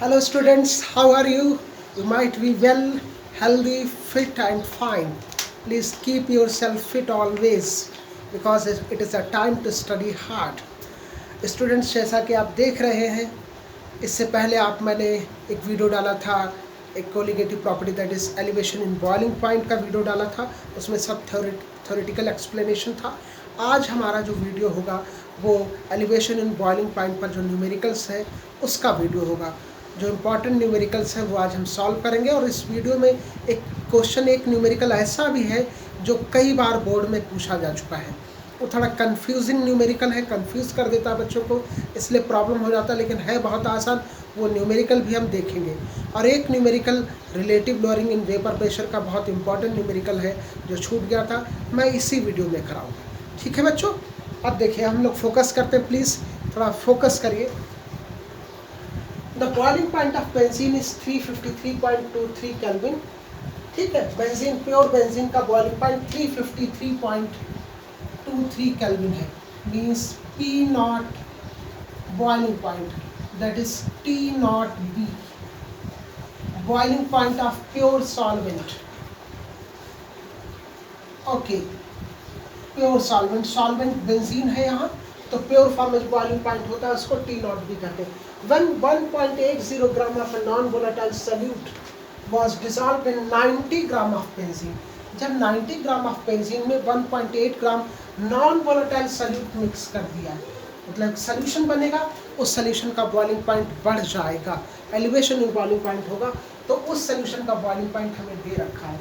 Hello students, how are you? You might be well, healthy, fit and fine. Please keep yourself fit always because it is a time to study hard. Students, जैसा कि आप देख रहे हैं, इससे पहले मैंने एक वीडियो डाला था, एक colligative property that is elevation in boiling point का वीडियो डाला था. उसमें सब थ्योरेटिकल एक्सप्लेनेशन था. आज हमारा जो वीडियो होगा वो एलिवेशन इन बॉइलिंग पॉइंट पर जो न्यूमेरिकल्स है उसका वीडियो होगा. जो इम्पॉर्टेंट न्यूमेरिकल्स हैं वो आज हम सॉल्व करेंगे. और इस वीडियो में एक न्यूमेरिकल ऐसा भी है जो कई बार बोर्ड में पूछा जा चुका है. वो थोड़ा कंफ्यूजिंग न्यूमेरिकल है, कंफ्यूज कर देता है बच्चों को, इसलिए प्रॉब्लम हो जाता है, लेकिन है बहुत आसान. वो न्यूमेरिकल भी हम देखेंगे. और एक numerical relative lowering in vapour pressure का बहुत इंपॉर्टेंट न्यूमेरिकल है जो छूट गया था, मैं इसी वीडियो में कराऊंगा. ठीक है बच्चों, अब देखिए हम लोग फोकस करते हैं. प्लीज़ थोड़ा फोकस करिए. The boiling point of benzene is 353.23 kelvin. ठीक है, बेंजीन, प्योर बेंजीन का बॉइलिंग पॉइंट 353.23 केल्विन है. Means P not boiling point, that is T not B, boiling point of pure solvent. Okay, pure solvent benzene है यहाँ, तो pure form में boiling point होता है उसको T नॉट B कहते हैं. When 1.80 gram of a non-volatile solute was dissolved in 90 gram of benzene. जब 90 ग्राम ऑफ बेंजीन में 1.8 ग्राम नॉन वोलेटाइल सॉल्यूट मिक्स कर दिया, मतलब सोल्यूशन बनेगा, उस सोल्यूशन का बॉइलिंग पॉइंट बढ़ जाएगा, एलिवेशन इन बॉइलिंग पॉइंट होगा. तो उस सोल्यूशन का बॉइलिंग पॉइंट हमें दे रखा है.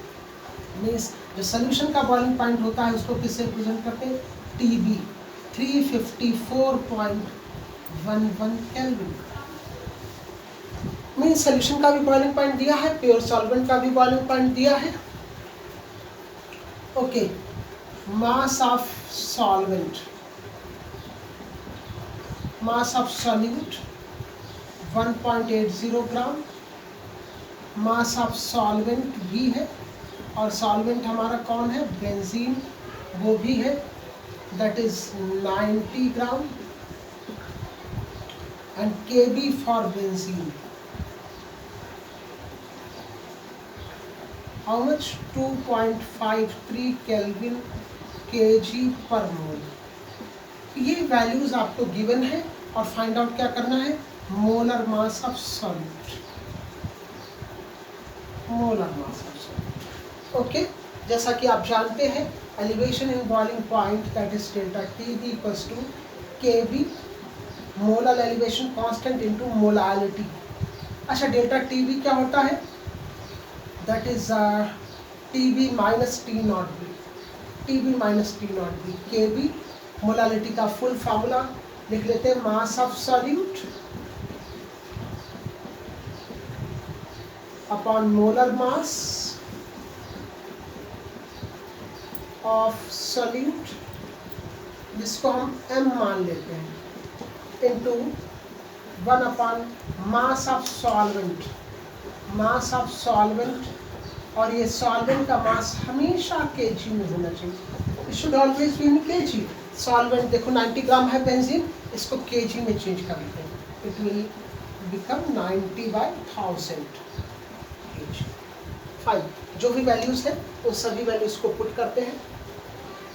मीन्स जो सोल्यूशन का बॉइलिंग पॉइंट होता है उसको किससे रिप्रेजेंट करते हैं? TB, 354.11 kelvin. मीन सोल्यूशन का भी बॉइलिंग पॉइंट दिया है, प्योर सॉल्वेंट का भी बॉइलिंग पॉइंट दिया है. Okay, mass of solvent, mass of solute 1.80 gram, mass of solvent भी है, और सॉल्वेंट हमारा कौन है? बेंजीन, वो भी है, that is 90 gram. And KB for benzene, how much? 2.53 kelvin kg पर मोल. ये वैल्यूज आपको गिवन है और फाइंड आउट क्या करना है? Molar mass of solute, molar mass of solute. Okay, जैसा कि आप जानते हैं elevation in boiling point that is delta TB equals to KB, molar elevation constant into molality. अच्छा, डेल्टा TB क्या होता है? That is TB minus T naught B, TB minus T naught B. KB molality का full formula लिख लेते हैं, मास of solute upon molar mass of solute, जिसको हम M मान लेते हैं, into 1 upon mass of solvent, mass of solvent. और ये सॉल्वेंट का मास हमेशा kg में होना चाहिए. It should always be in kg. Solvent देखो 90 ग्राम है बेंजीन, इसको kg में चेंज कर लेते हैं, इट विल बिकम 90/1000 kg. 5 जो भी वैल्यूज है उन सभी वैल्यूज को पुट करते हैं.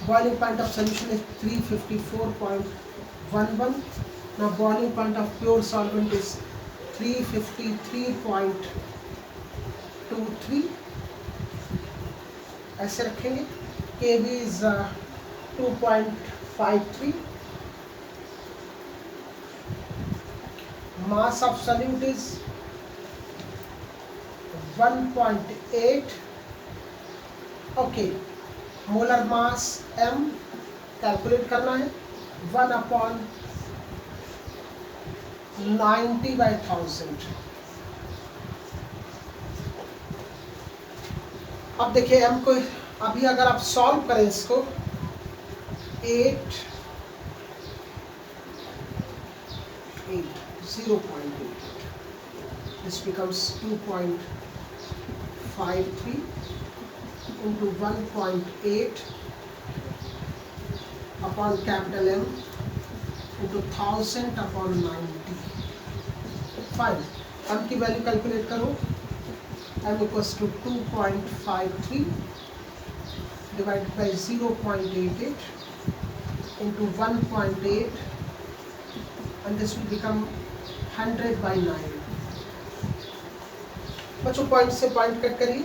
Boiling point of solution is 354.11. Now boiling point of pure solvent is 353.23. ऐसे रखेंगे. KB is 2.53. Mass of solute is 1.8. Okay, molar mass M calculate करना है, 1 अपॉन 90/1000. अब देखिए M को अभी अगर आप सॉल्व करें इसको, 0.8, this becomes 2.53 into 1.8 upon capital M into 1000 upon 90. Fine. अब की वैल्यू कैलकुलेट करो, m equals to 2.53 divided by 0.88 into 1.8 and this will become 100 by 9. बच्चों पॉइंट से पॉइंट कट करिए,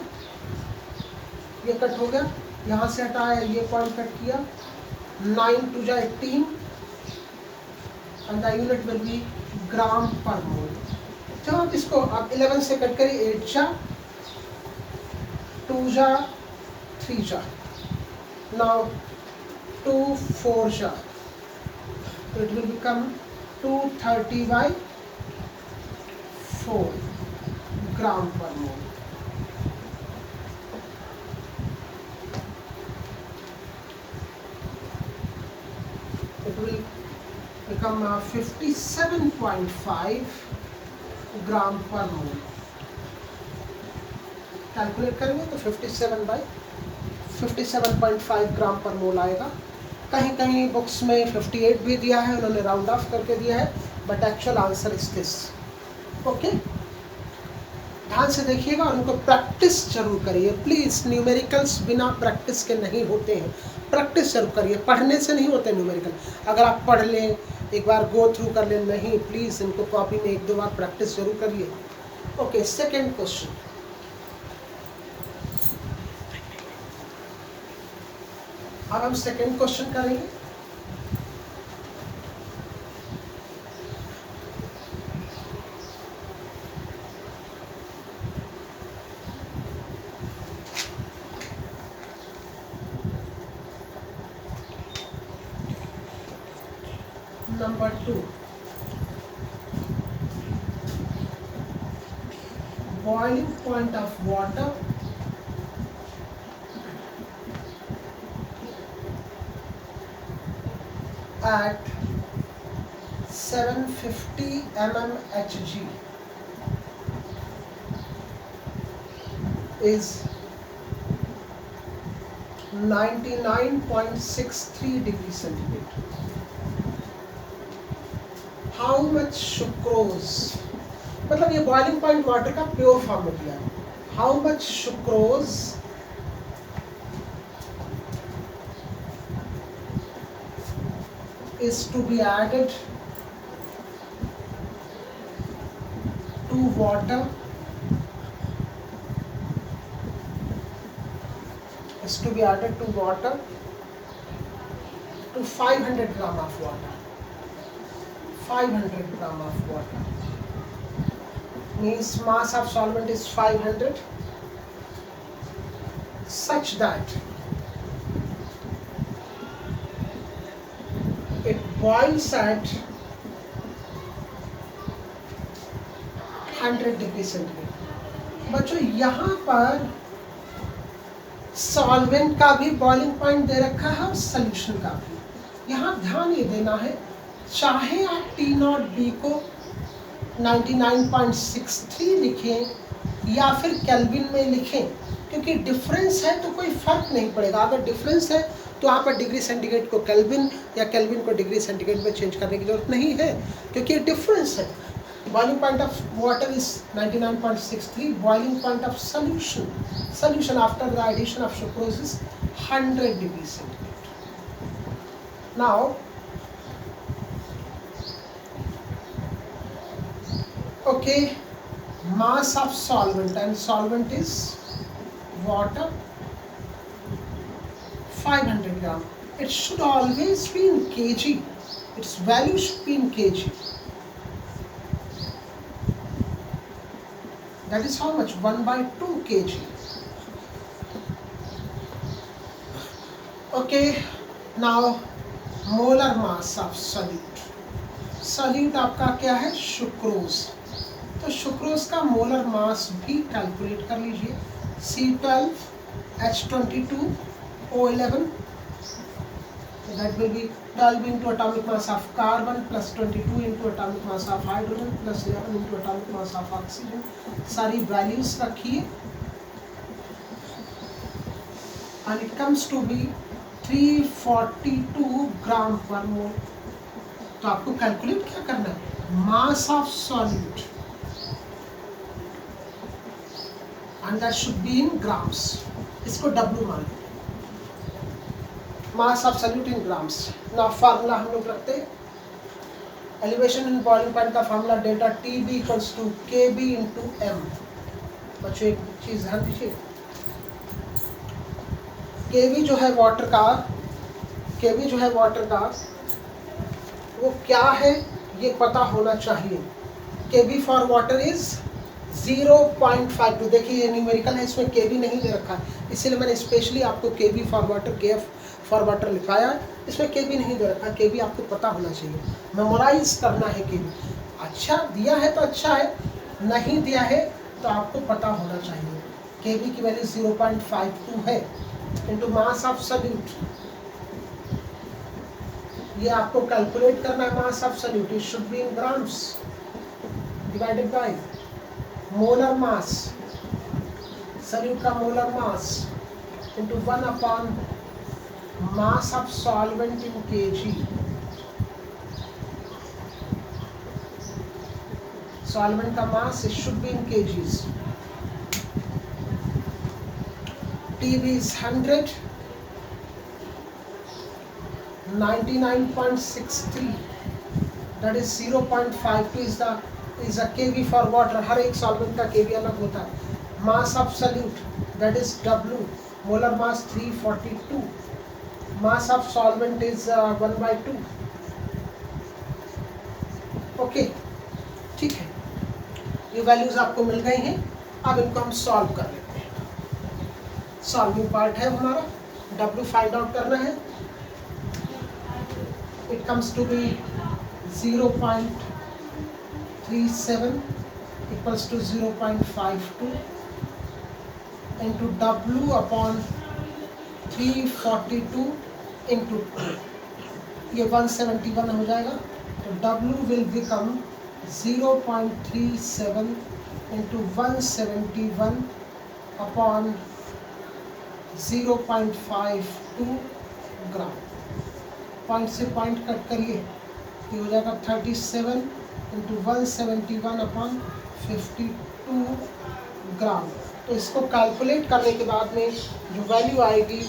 ये कट हो गया, यहाँ से हटाया, ये पॉइंट कट किया, 9 2 जा 18 and the unit will be ग्राम पर मोल. जब आप इसको आप 11 से कट करिए, 8 जा 2 जा 3 जा, now 2 4 जा, so it will become 230 by 4 ग्राम पर मोल. It will become 57.5 ग्राम पर मोल. कैलकुलेट करेंगे तो 57.5 ग्राम पर मोल आएगा. कहीं कहीं बुक्स में 58 भी दिया है, उन्होंने राउंड ऑफ करके दिया है, but actual answer is this. Okay, ध्यान से देखिएगा और उनको प्रैक्टिस जरूर करिए प्लीज़. न्यूमेरिकल्स बिना प्रैक्टिस के नहीं होते हैं, प्रैक्टिस जरूर करिए. पढ़ने से नहीं होते न्यूमेरिकल. अगर आप पढ़ लें, एक बार गो थ्रू कर लें, नहीं, प्लीज़ इनको कॉपी में 1-2 बार प्रैक्टिस जरूर करिए. Okay, second question. अब हम सेकेंड क्वेश्चन करेंगे. Number 2, boiling point of water at 750 mmHg is 99.63 degree centigrade. How much sucrose, मतलब ये बॉइलिंग पॉइंट वाटर का प्योर फॉर्म में दिया है. How much sucrose is to be added to water, is to be added to water to 500 gram of water. 500 gram of water means mass of solvent is 500, such that it boils at 100 degree centigrade. बच्चों यहाँ पर solvent का भी boiling point दे रखा है और solution का भी. यहाँ ध्यान ये देना है, चाहे आप T0B को 99.63 लिखें या फिर केल्विन में लिखें, क्योंकि डिफरेंस है तो कोई फर्क नहीं पड़ेगा. अगर डिफरेंस है तो आप डिग्री सेंटीग्रेड को केल्विन या केल्विन को डिग्री सेंटीग्रेड में चेंज करने की जरूरत नहीं है, क्योंकि डिफरेंस है. Boiling point of water is 99.63. Boiling point of solution after the addition of sucrose is 100 degree centigrade. Now okay, mass of solvent, and solvent is water, 500 gram. It should always be in kg. Its value should be in kg. That is how much? 1/2 kg. Okay, now molar mass of solute. solute आपका क्या है? Sucrose. तो sucrose का molar मास भी calculate कर लीजिए. C12H22O11, that will be 12 into atomic mass of carbon plus 22 into atomic mass of hydrogen plus 11 into atomic mass of oxygen. सारी values रखिए and it comes to be 342 ग्राम पर मोल. तो आपको कैलकुलेट क्या करना है? Mass of solute and that should be in grams. इसको W मान लें, mass of solute in grams. Now formula हम लोग रखते हैं, एलिवेशन इन बॉइलिंग पॉइंट का formula delta TB equals to KB into M। बच्चों एक चीज़ ध्यान दीजिए, KB जो है वाटर का वो क्या है ये पता होना चाहिए। KB for water is 0.52। देखिए ये न्यूमेरिकल है, इसमें KB नहीं दे रखा है, इसीलिए मैंने स्पेशली आपको KB for water, KF for water लिखाया है। इसमें KB नहीं दे रखा, KB आपको पता होना चाहिए, मेमोराइज करना है KB। अच्छा दिया है तो अच्छा है, नहीं दिया है तो आपको पता होना चाहिए। KB की वैल्यू 0.52 है इंटू मास ऑफ सॉल्यूट, ये आपको कैलकुलेट करना है। Mass of solute it should be in grams divided by molar mass, solute का molar mass into 1 upon mass of solvent in kg। Solvent का mass it should be in kgs। TB is 100, 99.63, that is 0.52 is a kb for water। हर एक solvent का kb अलग होता है। Mass of solute that is W, molar mass 342, mass of solvent is 1/2। Okay ठीक है, ये values आपको मिल गई हैं। अब इनको हम सॉल्व कर लेते हैं। सॉल्विंग पार्ट है हमारा, W फाइंड आउट करना है। It comes to be 0.37 equals to 0.52 into W upon 342 into 2, ये 171 हो जाएगा। तो W will become 0.37 into 171 upon 0.52 gram. Point से पॉइंट कट करिए, ये हो जाएगा 37 इंटू 171 अपॉन 52 ग्राम। तो इसको कैलकुलेट करने के बाद में जो वैल्यू आएगी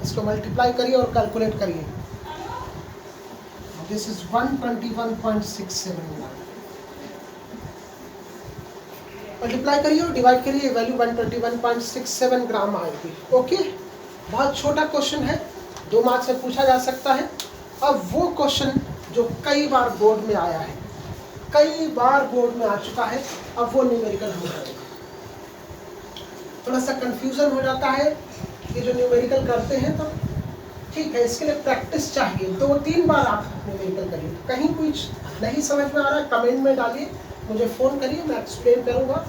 इसको मल्टीप्लाई करिए और कैलकुलेट करिए। This is 121.67 gram. मल्टीप्लाई करिए और डिवाइड करिए, वैल्यू 121.67 ग्राम आएगी। ओके, बहुत छोटा क्वेश्चन है, 2 मार्क्स में पूछा जा सकता है। अब वो क्वेश्चन जो कई बार बोर्ड में आया है, कई बार बोर्ड में आ चुका है, अब वो न्यूमेरिकल हो जाएगा। थोड़ा सा कंफ्यूजन हो जाता है ये जो न्यूमेरिकल करते हैं, तो ठीक है, इसके लिए प्रैक्टिस चाहिए। 2-3 बार आप न्यूमेरिकल करिए। कहीं कुछ नहीं समझ में आ रहा है कमेंट में डालिए, मुझे फ़ोन करिए, मैं एक्सप्लेन करूँगा,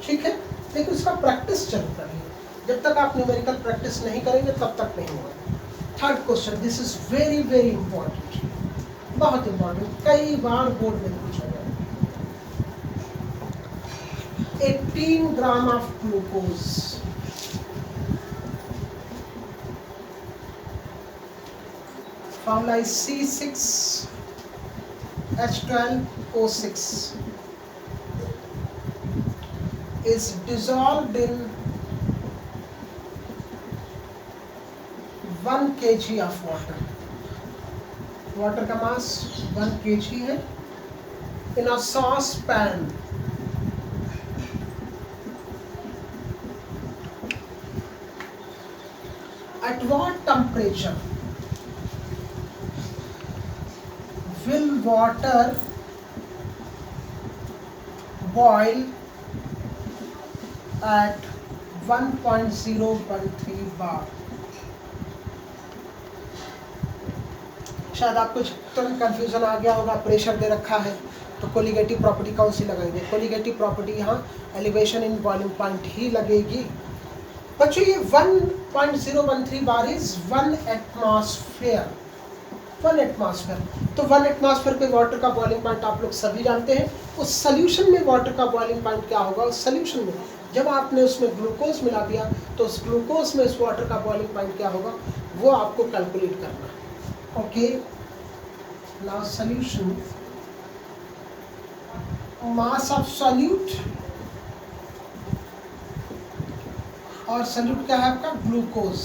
ठीक है। लेकिन उसका प्रैक्टिस जरूर करिए। जब तक आप न्यूमेरिकल प्रैक्टिस नहीं करेंगे तब तक नहीं होगा। Third question, this is very very important, बहुत इंपॉर्टेंट, कई बार बोर्ड में पूछा गया। 18 gram of glucose, formula is C6H12O6 is dissolved in 1 kg of water. Water का मास 1 kg है। in a saucepan at what temperature will water boil at 1.013 bar? शायद आपको तुरंत कंफ्यूजन आ गया होगा, प्रेशर दे रखा है तो कोलिगेटिव प्रॉपर्टी कौन सी लगाएंगे? कोलिगेटिव प्रॉपर्टी यहाँ एलिवेशन इन बॉइलिंग पॉइंट ही लगेगी। बच्चों ये 1.013 बार इज 1 एटमॉस्फेयर। 1 एटमॉस्फेयर। तो 1 एटमॉस्फेयर पे वाटर का बॉइलिंग पॉइंट आप लोग सभी जानते हैं। उस सोल्यूशन में वाटर का बॉइलिंग पॉइंट क्या होगा? उस सोल्यूशन में जब आपने उसमें ग्लूकोज मिला दिया तो उस ग्लूकोज में उस वाटर का बॉइलिंग पॉइंट क्या होगा वो आपको कैलकुलेट करना है। Okay, now solution, mass of solute, और सॉल्यूट क्या है आपका? Glucose.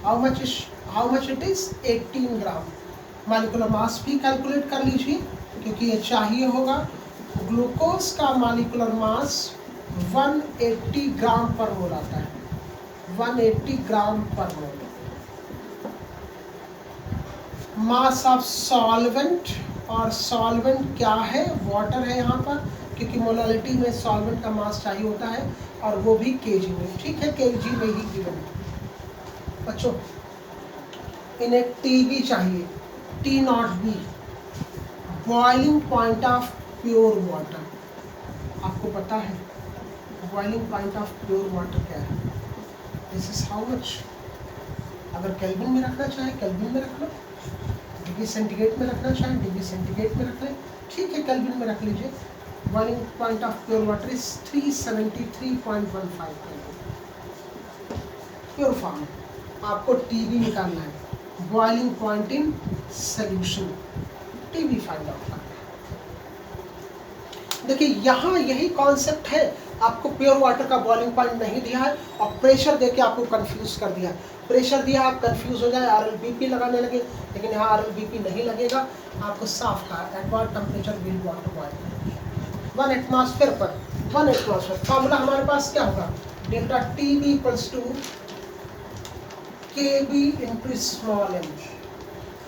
How much it is? 18 gram. Molecular mass भी कैलकुलेट कर लीजिए क्योंकि ये चाहिए होगा। ग्लूकोज का मॉलिक्यूलर मास 180 ग्राम पर मोल आता है, 180 ग्राम पर मोल। मास ऑफ सॉल्वेंट, और सॉल्वेंट क्या है? वाटर है यहाँ पर, क्योंकि मोलालिटी में सॉल्वेंट का मास चाहिए होता है और वो भी केजी में। ठीक है, केजी में ही गिवन है बच्चों। इन्हें टी भी चाहिए, T not be, boiling point of pure water. आपको पता है boiling point of pure water क्या है? This is how much. अगर केल्विन में रखना चाहे केल्विन में रख लो, डिग्री सेंटीग्रेड में रखना चाहे डिग्री सेंटीग्रेड में रख लें। ठीक है, केल्विन में रख लीजिए। Boiling point of pure water is 373.15 kelvin. Pure form आपको टीबी निकालना है, boiling point in solution, TB find out करना है। देखिए यहाँ यही कॉन्सेप्ट है। आपको प्योर वाटर का बॉइलिंग पॉइंट नहीं दिया है और प्रेशर देके आपको कंफ्यूज कर दिया है। प्रेशर दिया, आप कंफ्यूज हो जाए, आरएलबीपी लगाने लगे, लेकिन यहाँ आरएलबीपी नहीं लगेगा। आपको साफ कहा at what temperature will water boil? 1 atmosphere पर 1 एटमॉस्फेयर। फॉर्मूला हमारे पास क्या होगा? Delta T B equals to K B into small M.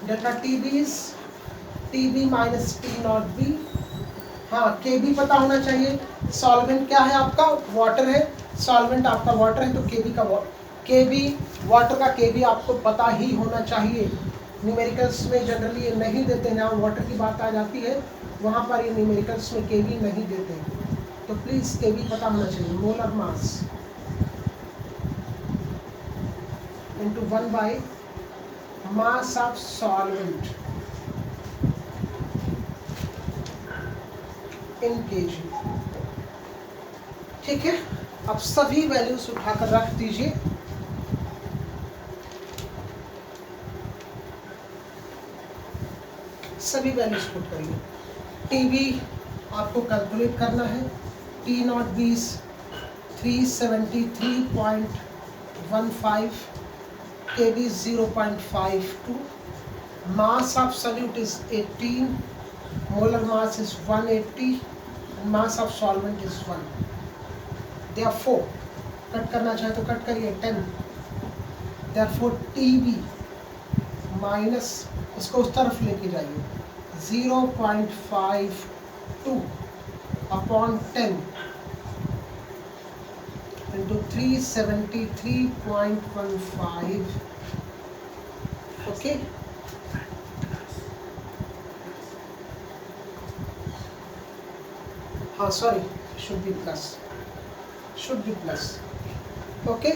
Delta T B is T B minus T not B. हाँ, के बी पता होना चाहिए। Solvent क्या है आपका? वाटर है। सॉल्वेंट आपका वाटर है तो के बी वाटर का के बी आपको पता ही होना चाहिए। न्यूमेरिकल्स में जनरली ये नहीं देते हैं। जहाँ वाटर की बात आ जाती है वहाँ पर ये न्यूमेरिकल्स में के बी नहीं देते हैं, तो प्लीज़ के बी पता होना चाहिए। Molar mass into 1 by mass of solvent in KG. ठीक है, अब सभी वैल्यूज उठाकर रख दीजिए। सभी वैल्यूज पुट करिए। टीबी आपको कैलकुलेट करना है। T not B 373.15, K B 0.52, mass of solute is 18, molar mass is 180, mass of solvent is 1। Therefore, cut करना चाहे तो कट करिए 10। Therefore, TB माइनस, इसको उस तरफ लेके जाइए, 0.52 अपॉन 10 इंटू 373.15। ओके, हाँ sorry, should be plus. Okay,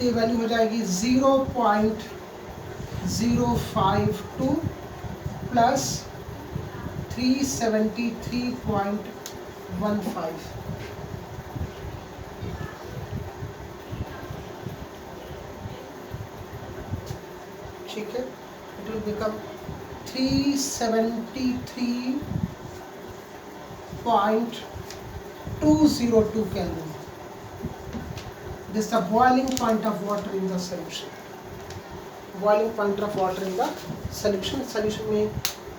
ये वैल्यू हो जाएगी 0.052 प्लस 373.15। ठीक है, it will become 373.202 Kelvin. This is the boiling point of water in the solution. Boiling point of water in the solution. Solution में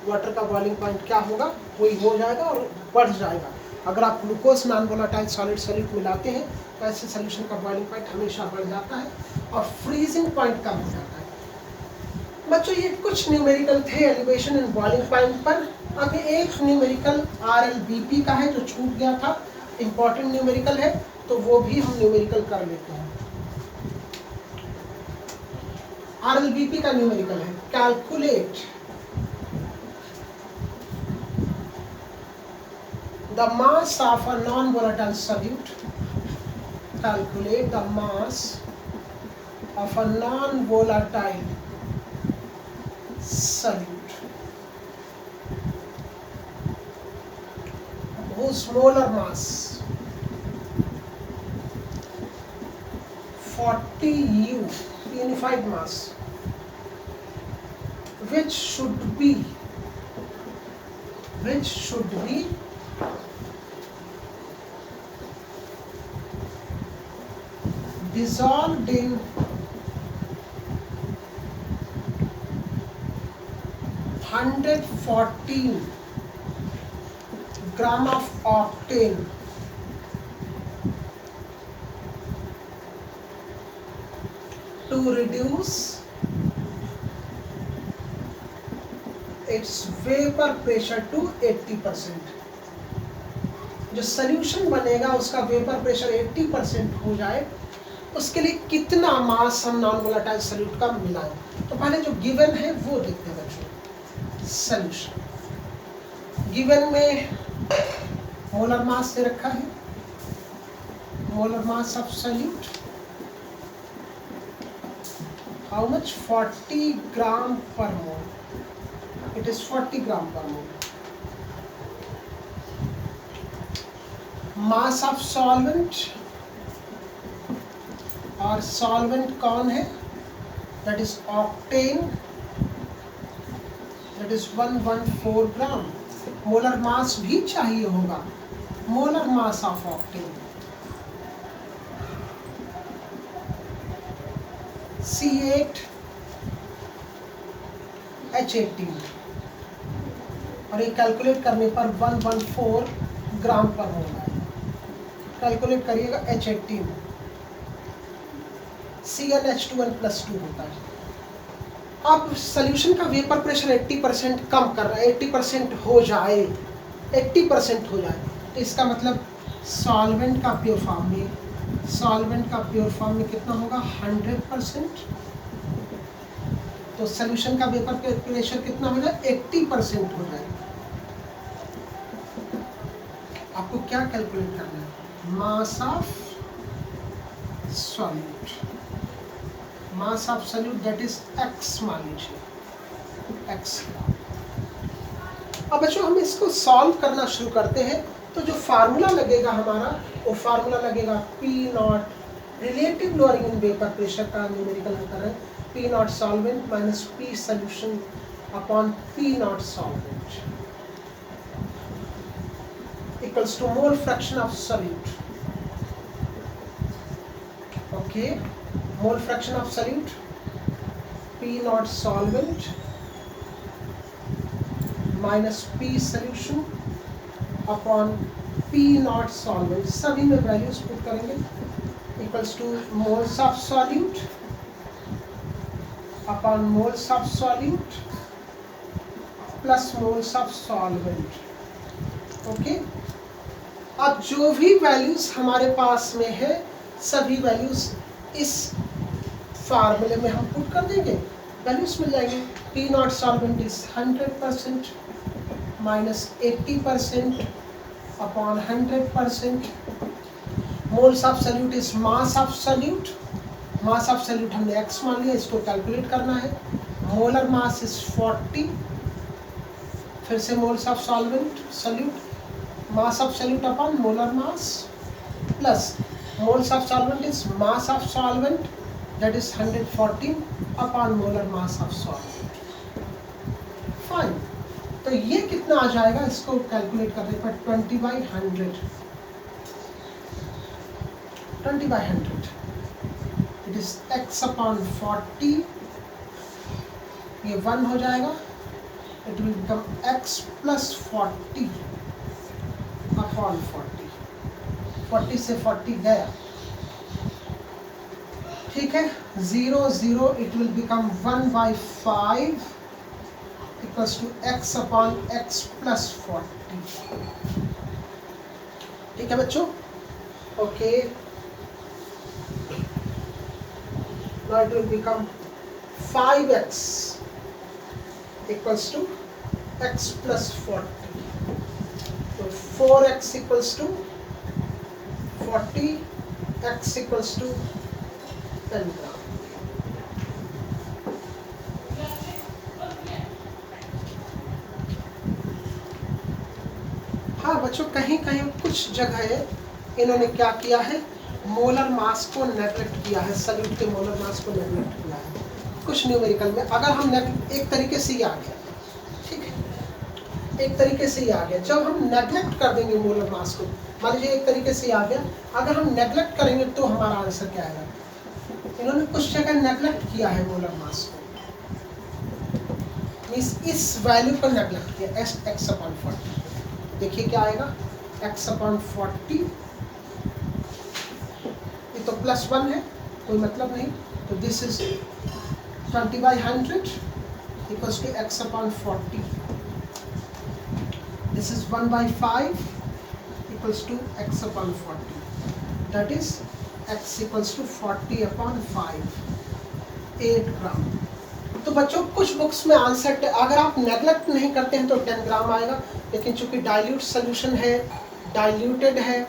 water का boiling point क्या होगा? वही हो जाएगा और बढ़ जाएगा। अगर आप glucose non volatile solid solute मिलाते हैं तो ऐसे सोल्यूशन का बॉइलिंग पॉइंट हमेशा बढ़ जाता है और फ्रीजिंग पॉइंट कम हो जाता है। बच्चों ये कुछ न्यूमेरिकल थे एलिवेशन एंड बॉइलिंग पॉइंट पर। अब एक न्यूमेरिकल आरएलबीपी का है जो छूट गया था, इंपॉर्टेंट न्यूमेरिकल है, तो वो भी हम न्यूमेरिकल कर लेते हैं। आरएलबीपी का न्यूमेरिकल है, calculate the mass of a non-volatile solute. Calculate the mass of a non-volatile solute whose molar mass 40 U unified mass, which should be dissolved in 114 gram of octane to reduce its vapor pressure to 80%। जो solution बनेगा उसका vapour pressure 80% हो जाए, उसके लिए कितना मास हम non volatile solute का मिलाएं। तो पहले जो गिवन है वो देखते हैं बच्चों। सॉल्यूशन गिवन में मोलर मास दे रखा है, molar mass of solute how much 40 ग्राम पर मोल, it is 40 ग्राम पर मोल। मास ऑफ सॉल्वेंट, और सॉल्वेंट कौन है, that is octane, that is 114 gram. Molar mass भी चाहिए होगा, molar mass of octane C8H18, और ये कैलकुलेट करने पर 114 ग्राम पर मोल है। कैलकुलेट करिएगा H18, CnH2n+2 होता है। अब सॉल्यूशन का वेपर प्रेशर 80% कम कर रहा है, 80% हो जाए, 80% हो जाए, तो इसका मतलब सॉल्वेंट का प्योर फॉर्म में कितना होगा 100%। तो सॉल्यूशन का वेपर प्रेशर कितना हो जाए 80% हो जाए। आपको क्या कैलकुलेट करना है, mass of solute, mass of solute that is x मान लीजिए, x। अब बच्चों हम इसको सॉल्व करना शुरू करते हैं, तो जो फार्मूला लगेगा हमारा, वो फार्मूला लगेगा P not, relative lowering in vapour pressure का न्यूमेरिकल हम कर रहे हैं, P not solvent minus P solution upon P not solvent equals to mole fraction of solute. Okay, mole fraction of solute P not solvent minus P solution upon P not solvent, सभी में values put करेंगे, equals to moles of solute upon moles of solute plus moles of solvent. Okay, अब जो भी values हमारे पास में है सभी वैल्यूज इस फार्मूले में हम पुट कर देंगे, वैल्यूज मिल जाएंगे। P not solvent is 100% minus 80% upon 100%, moles of solute is mass of solute, mass of solute हमने x मान लिया, इसको कैलकुलेट करना है। मोलर मास इज 40, फिर से moles of solvent solute, mass of solute upon molar mass plus moles of solvent is mass of solvent that is 114 upon molar mass of solvent. Fine, तो ये कितना आ जाएगा, इसको कैलकुलेट करने पर 20/100, 20/100 इट इज x अपॉन 40, ये 1 हो जाएगा, it will become x plus 40 upon 40, 40 से 40 गया, ठीक है, 0 0, it will become 1/5 equals to x upon x plus 40। ठीक है बच्चों, okay, now it will become 5x equals to x plus 40, so 4x equals to 40, x equals to 10 gram। बच्चों कहीं कहीं कुछ जगह इन्होंने क्या किया है, मोलर मास को नेगलेक्ट किया है, सॉल्यूट के मोलर मास को नेगलेक्ट किया है कुछ न्यूमेरिकल में। अगर हम एक तरीके से ही आ गया, ठीक है, एक तरीके से ही आ गया। जब हम नेगलेक्ट कर देंगे मोलर मास को, मान लीजिए एक तरीके से आ गया, अगर हम नेगलेक्ट करेंगे तो हमारा आंसर क्या आएगा। इन्होंने कुछ जगह नेगलेक्ट किया है मोलर मास को, इस वैल्यू को नेगलेक्ट किया, x/40। देखिए क्या आएगा, x/40, ये तो +1 है, कोई मतलब नहीं, तो this is 20/100 equals to x/40। This is 1/5 equals to x/40, that is x equals to 40/5, 8 gram. तो बच्चों कुछ बुक्स में आंसर, अगर आप नेगलेक्ट नहीं करते हैं तो 10 ग्राम आएगा, लेकिन चूंकि डाइल्यूट सोल्यूशन है, डाइल्यूटेड है,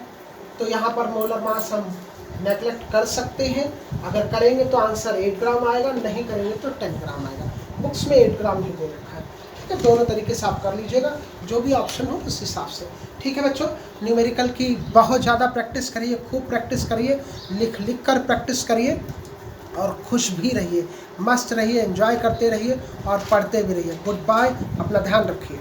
तो यहाँ पर मोलर मास हम नेगलेक्ट कर सकते हैं। अगर करेंगे तो आंसर 8 ग्राम आएगा, नहीं करेंगे तो 10 ग्राम आएगा। बुक्स में 8 ग्राम ही दे रखा है, ठीक है। दोनों तरीके से आप कर लीजिएगा, जो भी ऑप्शन हो उस हिसाब से, ठीक है बच्चों। न्यूमेरिकल की बहुत ज़्यादा प्रैक्टिस करिए, खूब प्रैक्टिस करिए, लिख कर प्रैक्टिस करिए, और खुश भी रहिए, मस्त रहिए, एंजॉय करते रहिए और पढ़ते भी रहिए। गुड बाय, अपना ध्यान रखिए।